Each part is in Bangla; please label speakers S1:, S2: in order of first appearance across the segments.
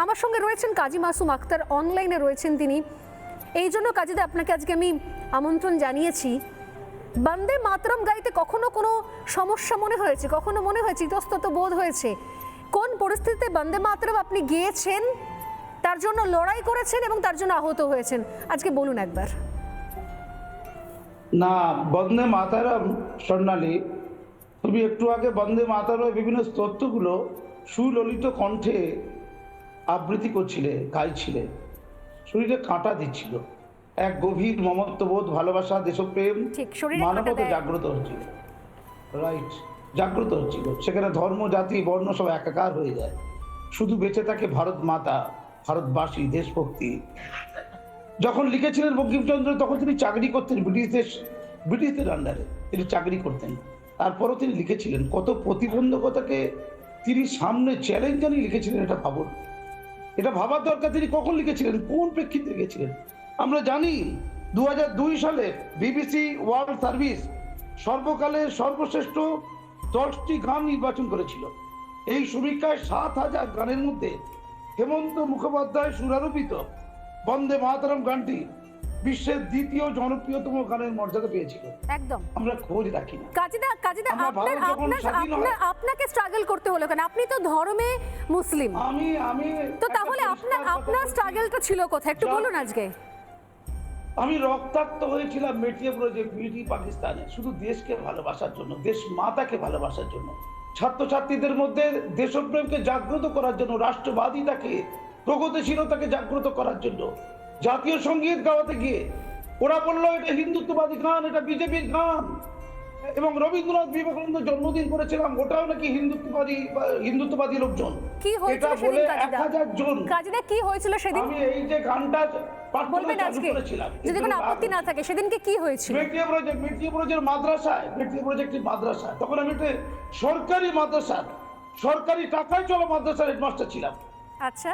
S1: আমার সঙ্গে রয়েছেন কাজী মাসুম আক্তার, অনলাইনে রয়েছেন তিনি। এই জন্য কাজীদা আপনাকে আজকে আমি আমন্ত্রণ জানিয়েছি। বন্দে মাতরম গাইতে কখনো কোনো সমস্যা মনে হয়েছে, কখনো মনে হয়েছে ইতস্তত বোধ হয়েছে? কোন পরিস্থিতিতে বন্দে মাতরম আপনি গিয়েছেন, তার জন্য লড়াই করেছেন এবং তার জন্য আহত হয়েছেন, আজকে বলুন একবার।
S2: না, বন্দে মাতারম স্বর্ণালী, তুমি একটু আগে বন্দে মাতারমের বিভিন্ন স্তোত্রগুলো সুললিত কণ্ঠে আবৃত্তি করছিলে, গাইছিলে, শরীরে কাঁটা দিচ্ছিল। এক গভীর মমত্ববোধ, ভালোবাসা, দেশপ্রেম, মানবতা জাগ্রত হচ্ছিল। রাইট, জাগ্রত হচ্ছিল। সেখানে ধর্ম, জাতি, বর্ণ সব একাকার হয়ে যায়। শুধু বেঁচে থাকে ভারত মাতা, ভারতবাসী, দেশভক্তি। যখন লিখেছিলেন বঙ্কিমচন্দ্র, তখন তিনি চাকরি করতেন ব্রিটিশদের আন্ডারে, তিনি চাকরি করতেন। তারপরও তিনি লিখেছিলেন কত প্রতিবন্ধকতাকে তিনি সামনে চ্যালেঞ্জ জানিয়ে লিখেছিলেন। এটা ভাবুন, এটা ভাবার দরকার। তিনি কখন লিখেছিলেন, কোন প্রেক্ষিতে লিখেছিলেন? আমরা জানি 2002 সালে বিবিসি ওয়ার্ল্ড সার্ভিস সর্বকালের সর্বশ্রেষ্ঠ 10টি গান নির্বাচন করেছিল। এই সমীক্ষায় 7000 গানের মধ্যে হেমন্ত মুখোপাধ্যায় সুরারোপিত বন্দে মাতরম গানটি বিশ্বের দ্বিতীয় জনপ্রিয়তম গানের মর্যাদা পেয়েছিল।
S1: একদম
S2: আমরা খোঁজ রাখি না।
S1: কাজীদা আপনাকে স্ট্রাগল করতে হলো কেন? আপনি তো ধর্মে মুসলিম।
S2: আমি
S1: তো তাহলে আপনার স্ট্রাগলটা ছিল কোথায়, একটু বলুন আজকে।
S2: আমি রক্তাক্ত হয়েছিলাম মেটিয়াপুরে, বিটি পাকিস্তানে, শুধু দেশকে ভালোবাসার জন্য, দেশ মাতাকে ভালোবাসার জন্য, ছাত্রছাত্রীদের মধ্যে দেশপ্রেমকে জাগ্রত করার জন্য, রাষ্ট্রবাদিতাকে, প্রগতিশীলতাকে জাগ্রত করার জন্য। জাতীয় সঙ্গীত গাওয়াতে গিয়ে ওরা বললো এটা হিন্দুত্ববাদী গান, এটা বিজেপির গান। এবং রবীন্দ্রনাথ বিবেকানন্দ জন্মদিন করেছিলাম, ওটাও নাকি হিন্দুত্ববাদী লোকজন।
S1: কি হয়েছিল সেদিন কাজীদা?
S2: 1000 জন।
S1: কাজীদা কি হয়েছিল সেদিন?
S2: আমি এই যে গানটা
S1: বলবেন আজকে, যদি কোনো আপত্তি না থাকে। সেদিনকে কি হয়েছিল?
S2: মেটিয়াপুরের মাদ্রাসায়, মেটিয়াপুরের একটি মাদ্রাসা, তখন আমি একটা সরকারি মাদ্রাসা, সরকারি টাকায় চলা মাদ্রাসার হেডমাস্টার ছিলাম।
S1: আচ্ছা,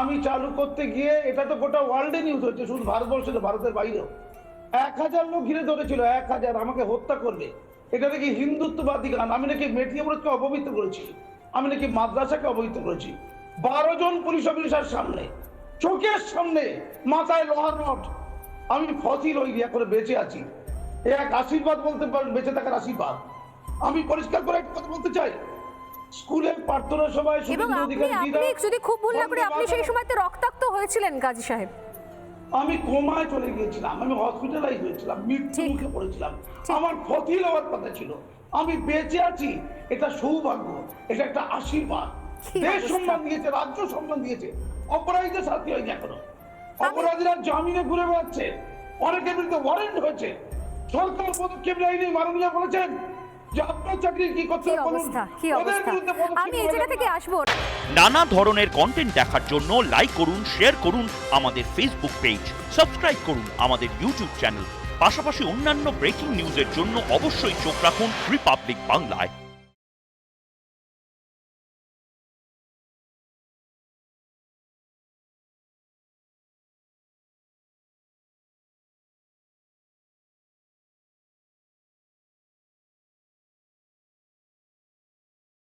S2: আমি চালু করতে গিয়ে, এটা তো গোটা ওয়ার্ল্ডে নিউজ হচ্ছে, শুধু ভারতবর্ষে না, ভারতের বাইরেও 1000 লোক ঘিরে ধরেছিল, 1000 আমাকে হত্যা করবে। এটা নাকি হিন্দুত্ববাদী গান। আমি নাকি মেটিয়াপুরকে অপবিত্র করেছি, আমি নাকি মাদ্রাসাকে অপবিত্র করেছি। 12 জন পুলিশ অফিসার সামনে, চোখের সামনে, মাথায় লোহার রড। আমি ফসিল ওই রিয়া করে বেঁচে আছি। এ এক আশীর্বাদ বলতে পারেন, বেঁচে থাকার আশীর্বাদ। আমি পরিষ্কার করে একটা কথা বলতে চাই, স্কুলের প্রার্থনা সভায়
S1: যদি খুব ভুল না করে আপনি সেই সময়তে রক্তাক্ত হয়েছিলেন কাজী সাহেব।
S2: আমি কোমায় চলে গিয়েছিলাম, আমি হসপিটালাইজ হয়েছিলাম, মৃত্যু মুখে পড়েছিলাম। আমার ফসিল হওয়ার কথা ছিল, আমি বেঁচে আছি। এটা সৌভাগ্য, এটা একটা আশীর্বাদ। দেশ সম্মান দিয়েছে, রাজ্য সম্মান দিয়েছে। অপরাধীদের শাস্তি হয়নি এখনো, অপরাধীরা জামিনে ঘুরে বেড়াচ্ছে, অনেকের বিরুদ্ধে ওয়ারেন্ট হয়েছে। সরকার পদক্ষেপ নেয়নি। মাননীয় বলেছেন যে আপনার চাকরি কি করতে হবে।
S1: আমি এই জায়গা থেকে আসবো।
S3: নানা ধরনের কন্টেন্ট দেখার জন্য লাইক করুন, শেয়ার করুন আমাদের ফেসবুক পেজ, সাবস্ক্রাইব করুন আমাদের ইউটিউব চ্যানেল। পাশাপাশি অন্যান্য ব্রেকিং নিউজের জন্য অবশ্যই চোখ রাখুন রিপাবলিক বাংলায়।